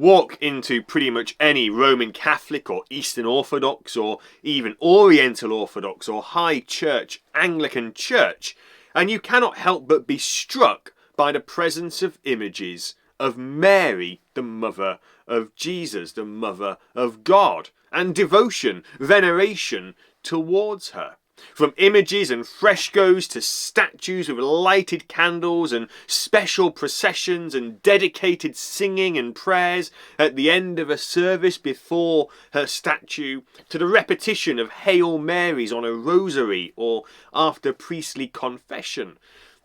Walk into pretty much any Roman Catholic or Eastern Orthodox or even Oriental Orthodox or High Church Anglican Church, and you cannot help but be struck by the presence of images of Mary, the mother of Jesus, the mother of God, and devotion, veneration towards her. From images and frescoes to statues with lighted candles and special processions and dedicated singing and prayers at the end of a service before her statue, to the repetition of Hail Marys on a rosary or after priestly confession.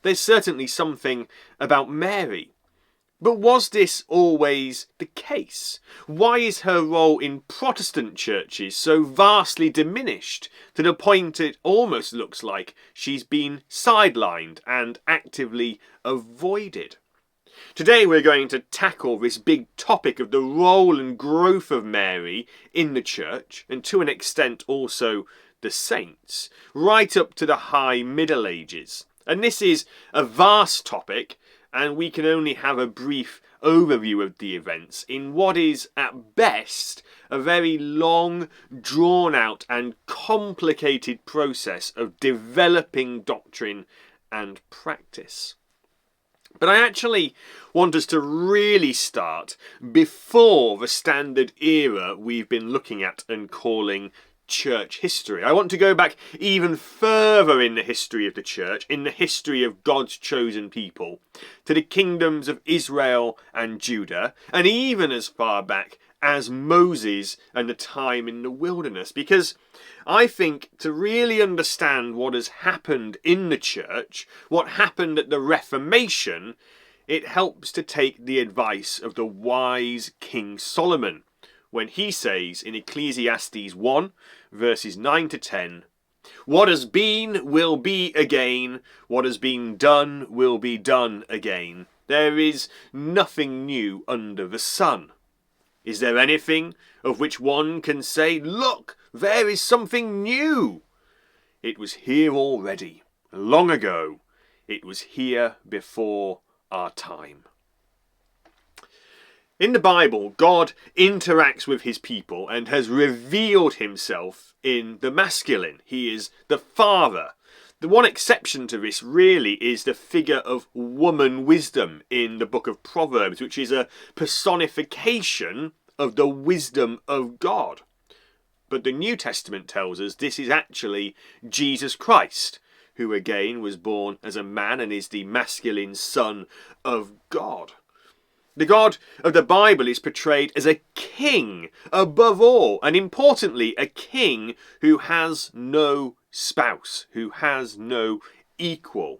There's certainly something about Mary. But was this always the case? Why is her role in Protestant churches so vastly diminished to the point it almost looks like she's been sidelined and actively avoided? Today we're going to tackle this big topic of the role and growth of Mary in the church, and to an extent also the saints, right up to the High Middle Ages. And this is a vast topic, and we can only have a brief overview of the events in what is, at best, a very long, drawn-out and complicated process of developing doctrine and practice. But I actually want us to really start before the standard era we've been looking at and calling church history. I want to go back even further in the history of the church, in the history of God's chosen people, to the kingdoms of Israel and Judah, and even as far back as Moses and the time in the wilderness, because I think to really understand what has happened in the church, what happened at the Reformation, it helps to take the advice of the wise King Solomon, when he says in Ecclesiastes 1, verses 9 to 10, "What has been will be again, what has been done will be done again. There is nothing new under the sun. Is there anything of which one can say, 'Look, there is something new'? It was here already, long ago. It was here before our time." In the Bible, God interacts with his people and has revealed himself in the masculine. He is the father. The one exception to this really is the figure of woman wisdom in the book of Proverbs, which is a personification of the wisdom of God. But the New Testament tells us this is actually Jesus Christ, who again was born as a man and is the masculine son of God. The God of the Bible is portrayed as a king above all, and importantly, a king who has no spouse, who has no equal.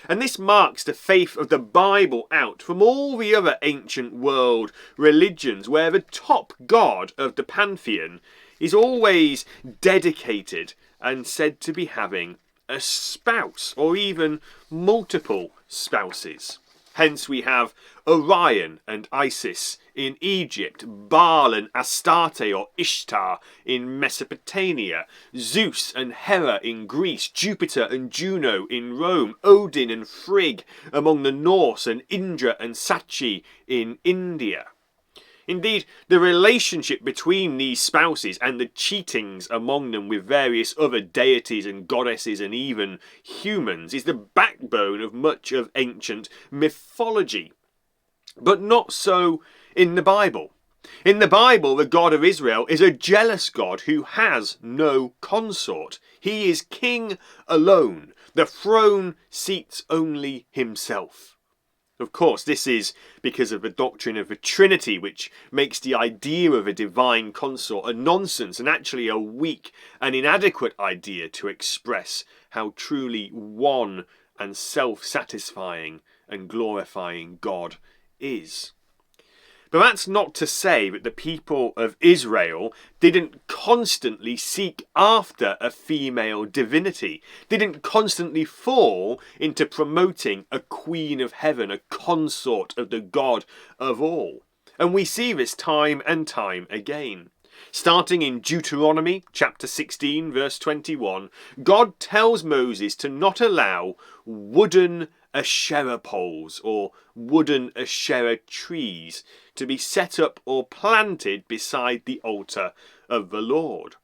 And this marks the faith of the Bible out from all the other ancient world religions, where the top god of the pantheon is always dedicated and said to be having a spouse, or even multiple spouses. Hence we have Orion and Isis in Egypt, Baal and Astarte or Ishtar in Mesopotamia, Zeus and Hera in Greece, Jupiter and Juno in Rome, Odin and Frigg among the Norse, and Indra and Sachi in India. Indeed, the relationship between these spouses and the cheatings among them with various other deities and goddesses and even humans is the backbone of much of ancient mythology. But not so in the Bible. In the Bible, the God of Israel is a jealous God who has no consort. He is king alone. The throne seats only himself. Of course, this is because of the doctrine of the Trinity, which makes the idea of a divine consort a nonsense and actually a weak and inadequate idea to express how truly one and self-satisfying and glorifying God is. But that's not to say that the people of Israel didn't constantly seek after a female divinity, didn't constantly fall into promoting a queen of heaven, a consort of the God of all. And we see this time and time again. Starting in Deuteronomy chapter 16 verse 21, God tells Moses to not allow wooden Asherah poles or wooden Asherah trees to be set up or planted beside the altar of the Lord.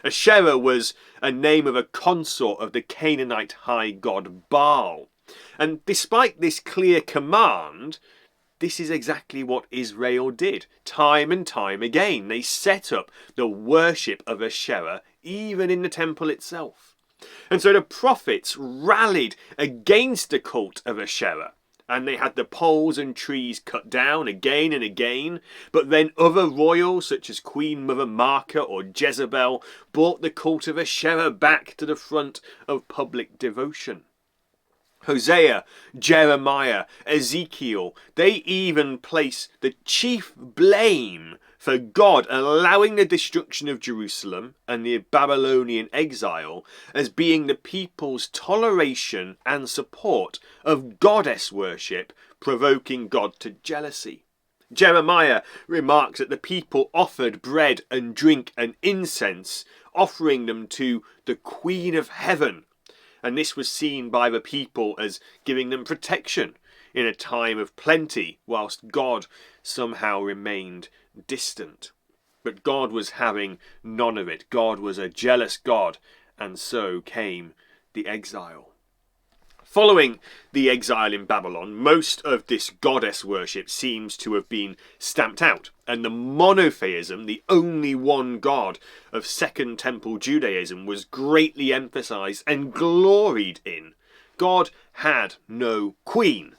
Asherah was a name of a consort of the Canaanite high god Baal. And despite this clear command, this is exactly what Israel did, time and time again. They set up the worship of Asherah even in the temple itself. And so the prophets rallied against the cult of Asherah, and they had the poles and trees cut down again and again. But then other royals, such as Queen Mother Marka or Jezebel, brought the cult of Asherah back to the front of public devotion. Hosea, Jeremiah, Ezekiel, they even place the chief blame for God allowing the destruction of Jerusalem and the Babylonian exile as being the people's toleration and support of goddess worship, provoking God to jealousy. Jeremiah remarks that the people offered bread and drink and incense, offering them to the Queen of Heaven. And this was seen by the people as giving them protection in a time of plenty, whilst God somehow remained distant. But God was having none of it. God was a jealous God, and so came the exile. Following the exile in Babylon, most of this goddess worship seems to have been stamped out, and the monotheism, the only one God of Second Temple Judaism, was greatly emphasized and gloried in. God had no queen.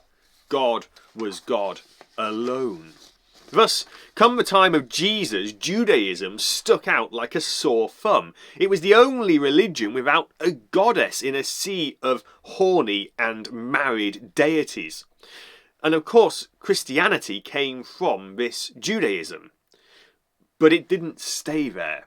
God was God alone. Thus, come the time of Jesus, Judaism stuck out like a sore thumb. It was the only religion without a goddess in a sea of horny and married deities. And of course, Christianity came from this Judaism. But it didn't stay there.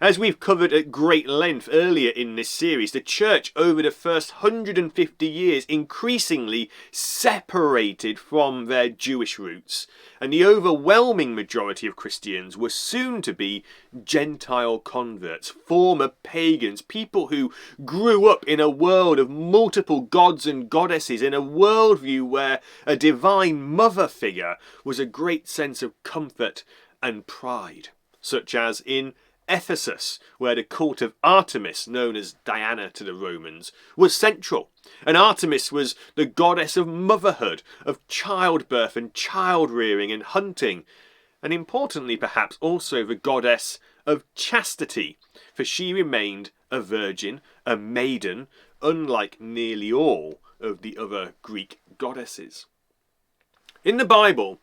As we've covered at great length earlier in this series, the church over the first 150 years increasingly separated from their Jewish roots, and the overwhelming majority of Christians were soon to be Gentile converts, former pagans, people who grew up in a world of multiple gods and goddesses, in a worldview where a divine mother figure was a great sense of comfort and pride, such as in Ephesus, where the cult of Artemis, known as Diana to the Romans, was central. And Artemis was the goddess of motherhood, of childbirth and child-rearing and hunting, and importantly perhaps also the goddess of chastity, for she remained a virgin, a maiden, unlike nearly all of the other Greek goddesses. In the Bible,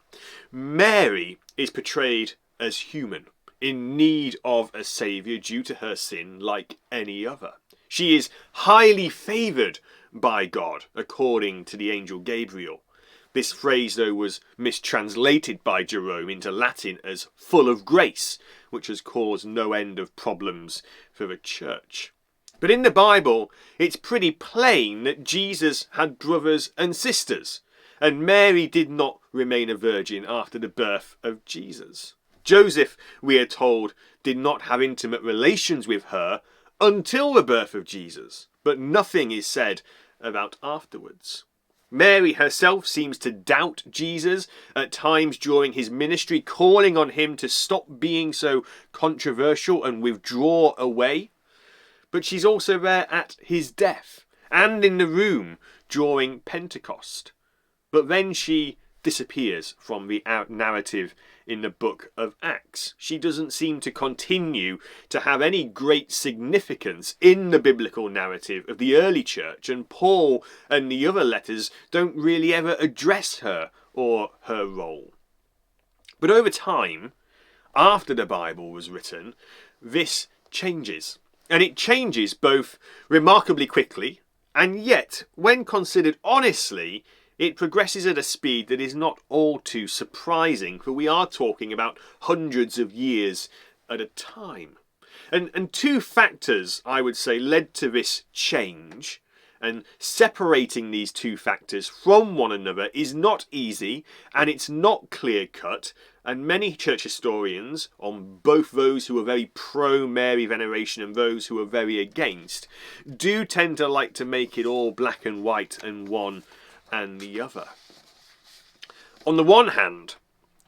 Mary is portrayed as human, in need of a saviour due to her sin like any other. She is highly favoured by God, according to the angel Gabriel. This phrase, though, was mistranslated by Jerome into Latin as full of grace, which has caused no end of problems for the church. But in the Bible, it's pretty plain that Jesus had brothers and sisters, and Mary did not remain a virgin after the birth of Jesus. Joseph, we are told, did not have intimate relations with her until the birth of Jesus, but nothing is said about afterwards. Mary herself seems to doubt Jesus at times during his ministry, calling on him to stop being so controversial and withdraw away. But she's also there at his death and in the room during Pentecost. But then she disappears from the narrative in the book of Acts. She doesn't seem to continue to have any great significance in the biblical narrative of the early church, and Paul and the other letters don't really ever address her or her role. But over time, after the Bible was written, this changes. And it changes both remarkably quickly, and yet, when considered honestly, it progresses at a speed that is not all too surprising, for we are talking about hundreds of years at a time. And two factors, I would say, led to this change, and separating these two factors from one another is not easy, and it's not clear-cut, and many church historians, on both those who are very pro-Mary veneration and those who are very against, do tend to like to make it all black and white and one and the other. On the one hand,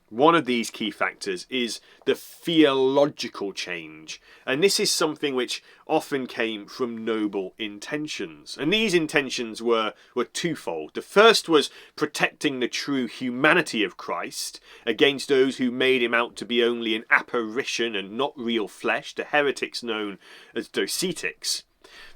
one of these key factors is the theological change, and this is something which often came from noble intentions. And these intentions were twofold. The first was protecting the true humanity of Christ against those who made him out to be only an apparition and not real flesh, the heretics known as Docetics.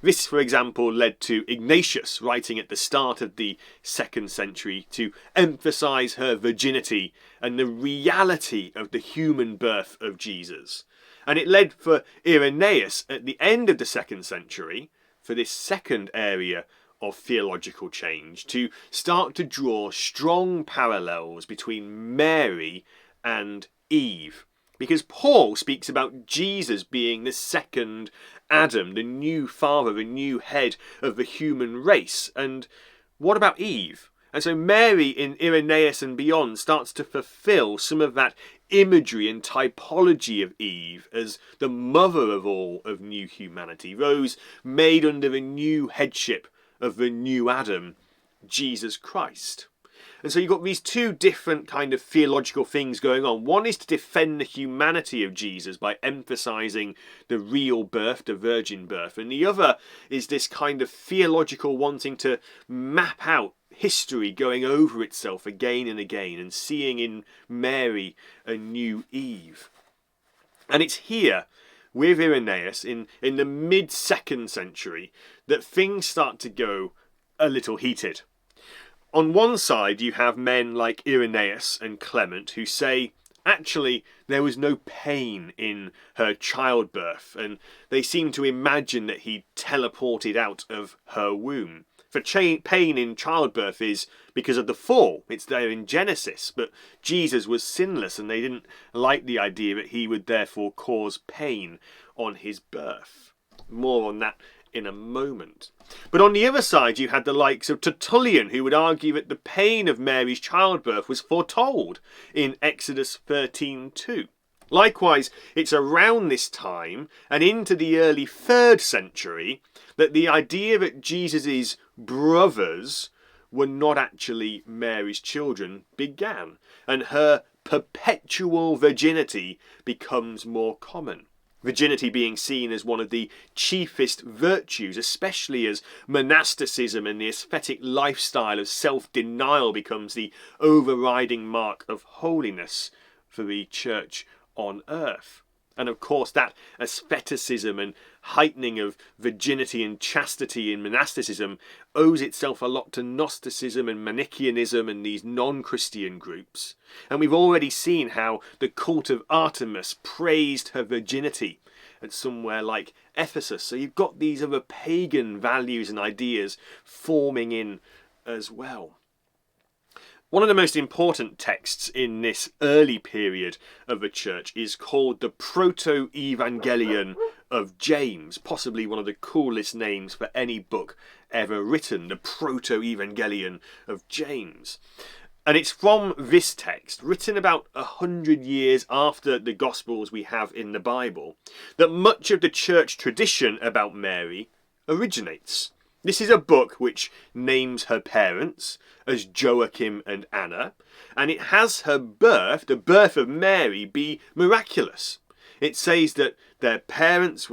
This, for example, led to Ignatius writing at the start of the 2nd century to emphasize her virginity and the reality of the human birth of Jesus. And it led for Irenaeus at the end of the 2nd century, for this second area of theological change, to start to draw strong parallels between Mary and Eve. Because Paul speaks about Jesus being the second Adam, the new father, the new head of the human race. And what about Eve? And so Mary in Irenaeus and beyond starts to fulfill some of that imagery and typology of Eve as the mother of all of new humanity, those made under the new headship of the new Adam, Jesus Christ. And so you've got these two different kind of theological things going on. One is to defend the humanity of Jesus by emphasizing the real birth, the virgin birth. And the other is this kind of theological wanting to map out history going over itself again and again and seeing in Mary a new Eve. And it's here with Irenaeus in the mid-2nd century that things start to go a little heated. On one side, you have men like Irenaeus and Clement who say, actually, there was no pain in her childbirth, and they seem to imagine that he teleported out of her womb. For pain in childbirth is because of the fall. It's there in Genesis, but Jesus was sinless, and they didn't like the idea that he would therefore cause pain on his birth. More on that in a moment. But on the other side, you had the likes of Tertullian, who would argue that the pain of Mary's childbirth was foretold in Exodus 13:2. Likewise, it's around this time and into the early 3rd century that the idea that Jesus' brothers were not actually Mary's children began, and her perpetual virginity becomes more common. Virginity being seen as one of the chiefest virtues, especially as monasticism and the ascetic lifestyle of self-denial becomes the overriding mark of holiness for the church on earth. And of course that asceticism and heightening of virginity and chastity in monasticism owes itself a lot to Gnosticism and Manichaeanism and these non-Christian groups. And we've already seen how the cult of Artemis praised her virginity at somewhere like Ephesus. So you've got these other pagan values and ideas forming in as well. One of the most important texts in this early period of the church is called the Proto-Evangelion of James, possibly one of the coolest names for any book ever written, the Proto-Evangelion of James. And it's from this text, written about 100 years after the Gospels we have in the Bible, that much of the church tradition about Mary originates. This is a book which names her parents as Joachim and Anna, and it has her birth, the birth of Mary, be miraculous. It says that her parents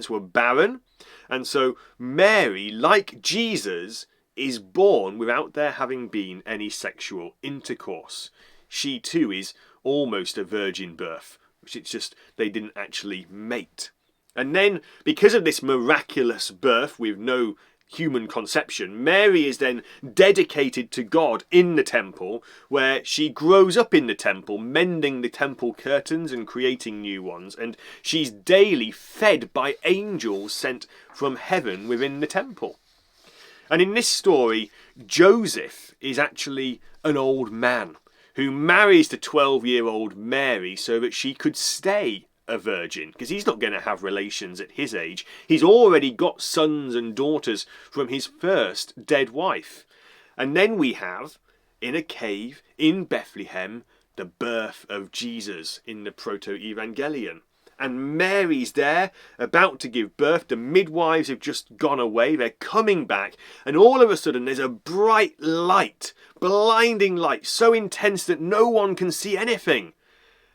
were barren, and so Mary, like Jesus, is born without there having been any sexual intercourse. She too is almost a virgin birth, which it's just they didn't actually mate. And then, because of this miraculous birth with no human conception, Mary is then dedicated to God in the temple, where she grows up in the temple, mending the temple curtains and creating new ones, and she's daily fed by angels sent from heaven within the temple. And in this story, Joseph is actually an old man who marries the 12-year-old Mary so that she could stay a virgin, because he's not going to have relations at his age. He's already got sons and daughters from his first dead wife. And then we have, in a cave in Bethlehem, the birth of Jesus in the Proto-Evangelion. and Mary's there about to give birth. The midwives have just gone away, they're coming back, and all of a sudden there's a bright light, blinding light, so intense that no one can see anything.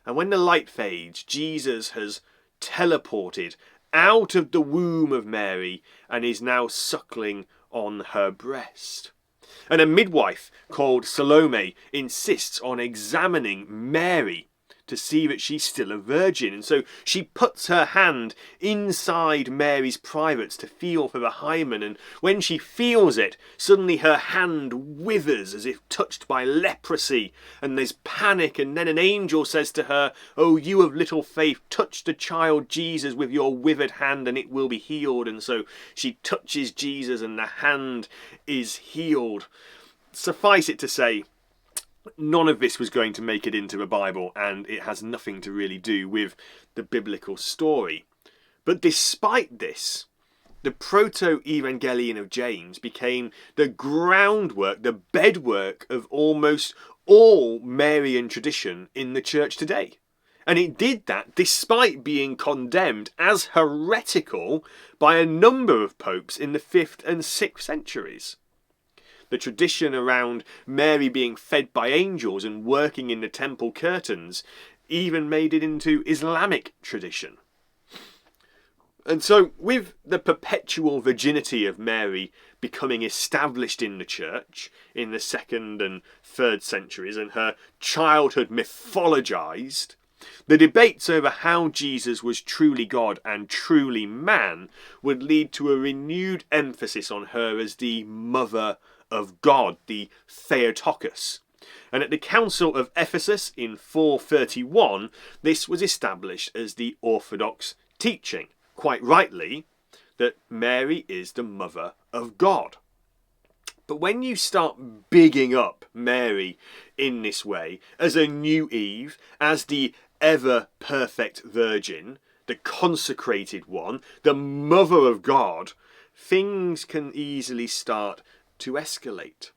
And when the light fades, Jesus has teleported out of the womb of Mary and is now suckling on her breast. And a midwife called Salome insists on examining Mary to see that she's still a virgin. And so she puts her hand inside Mary's privates to feel for the hymen. And when she feels it, suddenly her hand withers as if touched by leprosy. And there's panic. And then an angel says to her, "Oh, you of little faith, touch the child Jesus with your withered hand and it will be healed." And so she touches Jesus and the hand is healed. Suffice it to say, none of this was going to make it into the Bible, and it has nothing to really do with the biblical story. But despite this, the Proto-Evangelion of James became the groundwork, the bedwork of almost all Marian tradition in the church today. And it did that despite being condemned as heretical by a number of popes in the 5th and 6th centuries. The tradition around Mary being fed by angels and working in the temple curtains even made it into Islamic tradition. And so, with the perpetual virginity of Mary becoming established in the church in the 2nd and 3rd centuries and her childhood mythologized, the debates over how Jesus was truly God and truly man would lead to a renewed emphasis on her as the mother of God, the Theotokos. And at the Council of Ephesus in 431, this was established as the Orthodox teaching, quite rightly, that Mary is the mother of God. But when you start bigging up Mary in this way, as a new Eve, as the ever-perfect virgin, the consecrated one, the mother of God, things can easily start to escalate.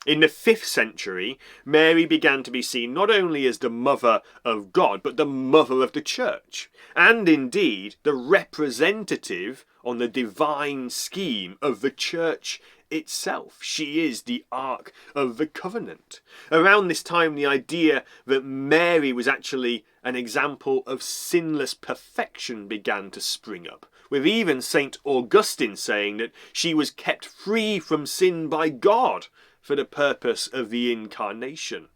In the 5th century, Mary began to be seen not only as the mother of God, but the mother of the church, and indeed the representative on the divine scheme of the church itself. She is the Ark of the Covenant. Around this time, the idea that Mary was actually an example of sinless perfection began to spring up, with even St. Augustine saying that she was kept free from sin by God for the purpose of the incarnation,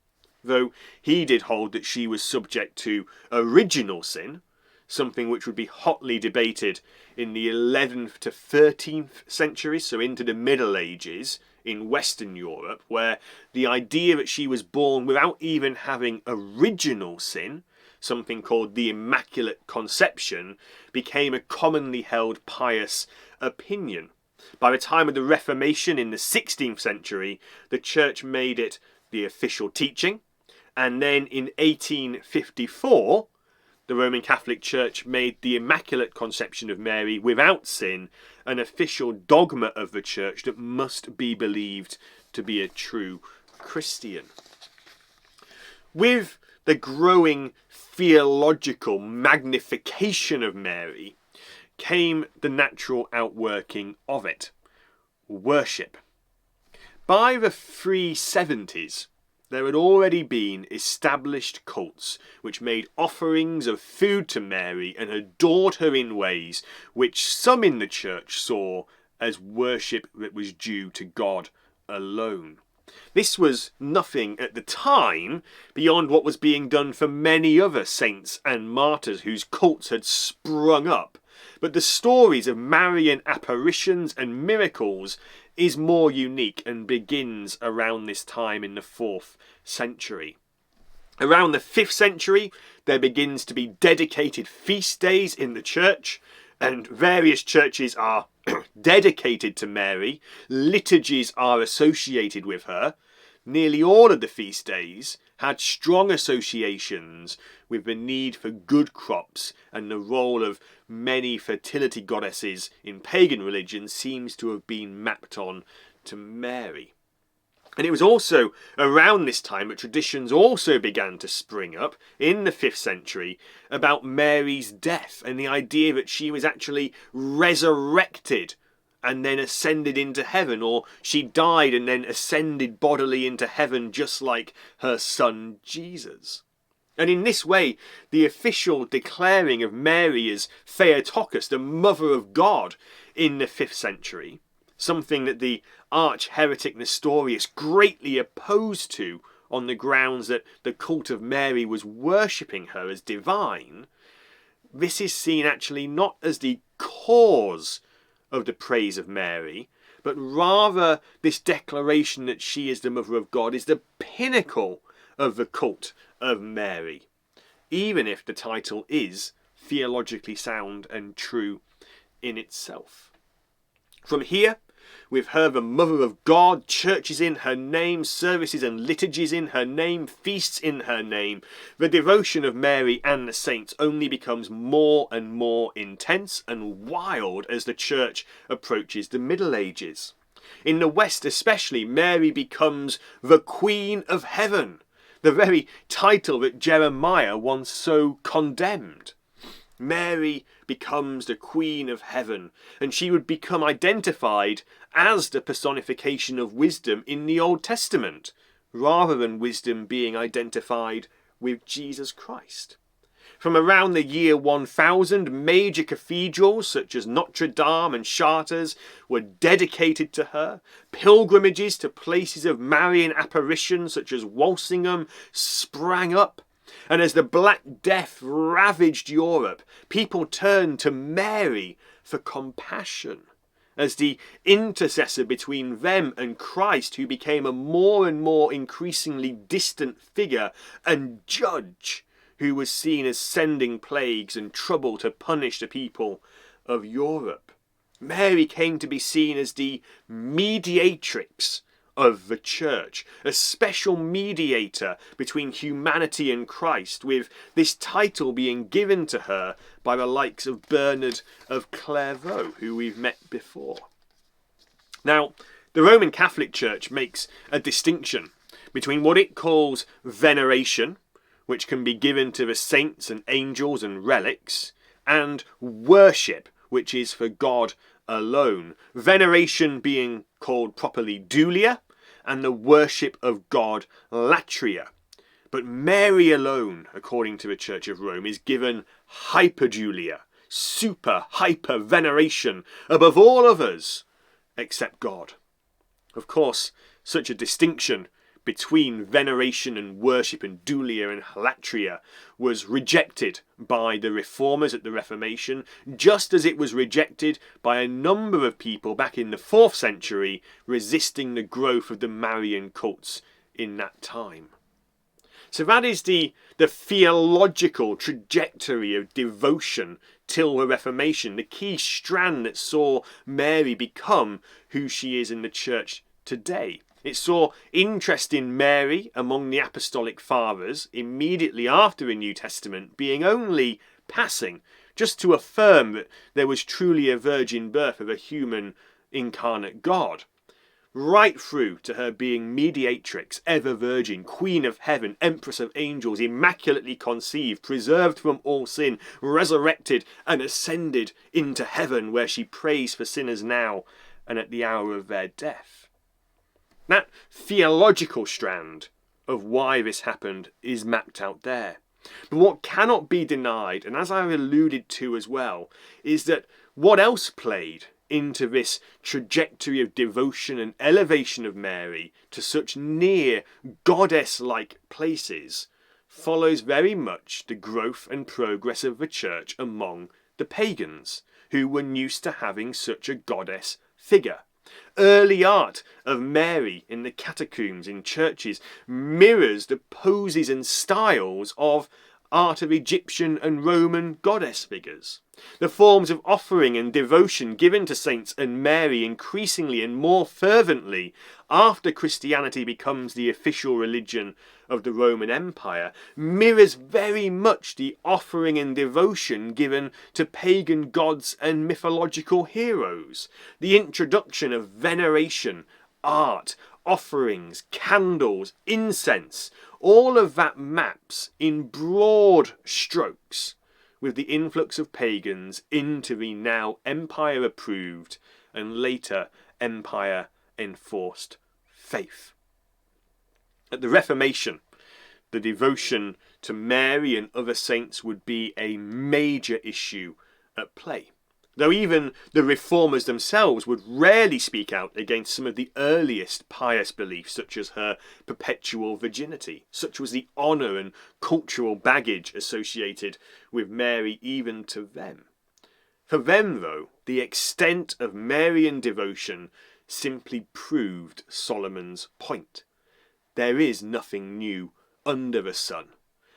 though he did hold that she was subject to original sin, something which would be hotly debated in the 11th to 13th centuries, so into the Middle Ages in Western Europe, where the idea that she was born without even having original sin, something called the Immaculate Conception, became a commonly held pious opinion. By the time of the Reformation in the 16th century, the church made it the official teaching, and then in 1854, the Roman Catholic Church made the Immaculate Conception of Mary without sin an official dogma of the church that must be believed to be a true Christian. With the growing theological magnification of Mary came the natural outworking of it: worship. By the 370s, there had already been established cults which made offerings of food to Mary and adored her in ways which some in the church saw as worship that was due to God alone. This was nothing at the time beyond what was being done for many other saints and martyrs whose cults had sprung up. But the stories of Marian apparitions and miracles is more unique and begins around this time in the 4th century. Around the 5th century, there begins to be dedicated feast days in the church, and various churches are dedicated to Mary. Liturgies are associated with her. Nearly all of the feast days had strong associations with the need for good crops, and the role of many fertility goddesses in pagan religion seems to have been mapped on to Mary. And it was also around this time that traditions also began to spring up in the 5th century about Mary's death and the idea that she was actually resurrected and then ascended into heaven, or she died and then ascended bodily into heaven just like her son Jesus. And in this way, the official declaring of Mary as Theotokos, the Mother of God, in the 5th century, something that the arch-heretic Nestorius greatly opposed to on the grounds that the cult of Mary was worshipping her as divine, this is seen actually not as the cause of the praise of Mary, but rather this declaration that she is the Mother of God is the pinnacle of the cult of Mary, even if the title is theologically sound and true in itself. From here, with her the Mother of God, churches in her name, services and liturgies in her name, feasts in her name, the devotion of Mary and the saints only becomes more and more intense and wild as the church approaches the Middle Ages. In the West especially, Mary becomes the Queen of Heaven, the very title that Jeremiah once so condemned. Mary becomes the Queen of Heaven, and she would become identified as the personification of wisdom in the Old Testament, rather than wisdom being identified with Jesus Christ. From around the year 1000, major cathedrals such as Notre Dame and Chartres were dedicated to her. Pilgrimages to places of Marian apparition such as Walsingham sprang up. And as the Black Death ravaged Europe, people turned to Mary for compassion as the intercessor between them and Christ, who became a more and more increasingly distant figure and judge who was seen as sending plagues and trouble to punish the people of Europe. Mary came to be seen as the mediatrix of the church, a special mediator between humanity and Christ, with this title being given to her by the likes of Bernard of Clairvaux, who we've met before. Now, the Roman Catholic Church makes a distinction between what it calls veneration, which can be given to the saints and angels and relics, and worship, which is for God alone. Veneration being called properly dulia, and the worship of God latria. But Mary alone, according to the Church of Rome, is given hyperdulia, hyper veneration above all others except God. Of course, such a distinction between veneration and worship and dulia and latria was rejected by the reformers at the Reformation, just as it was rejected by a number of people back in the 4th century resisting the growth of the Marian cults in that time. So that is the theological trajectory of devotion till the Reformation, the key strand that saw Mary become who she is in the church today. It saw interest in Mary among the Apostolic Fathers immediately after the New Testament being only passing, just to affirm that there was truly a virgin birth of a human incarnate God, right through to her being mediatrix, ever virgin, Queen of Heaven, Empress of Angels, immaculately conceived, preserved from all sin, resurrected and ascended into heaven, where she prays for sinners now and at the hour of their death. That theological strand of why this happened is mapped out there. But what cannot be denied, and as I alluded to as well, is that what else played into this trajectory of devotion and elevation of Mary to such near goddess-like places follows very much the growth and progress of the church among the pagans, who were used to having such a goddess figure. Early art of Mary in the catacombs in churches mirrors the poses and styles of art of Egyptian and Roman goddess figures. The forms of offering and devotion given to saints and Mary increasingly and more fervently after Christianity becomes the official religion of the Roman Empire mirrors very much the offering and devotion given to pagan gods and mythological heroes. The introduction of veneration art, offerings, candles, incense, all of that maps in broad strokes with the influx of pagans into the now empire approved and later empire enforced faith. At the Reformation, the devotion to Mary and other saints would be a major issue at play. Though even the reformers themselves would rarely speak out against some of the earliest pious beliefs, such as her perpetual virginity. Such was the honour and cultural baggage associated with Mary even to them. For them, though, the extent of Marian devotion simply proved Solomon's point. There is nothing new under the sun,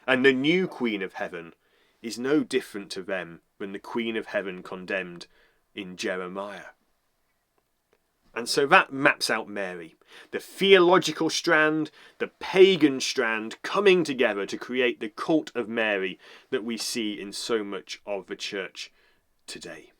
and the new Queen of Heaven is no different to them than the Queen of Heaven condemned in Jeremiah. And so that maps out Mary, the theological strand, the pagan strand, coming together to create the cult of Mary that we see in so much of the church today.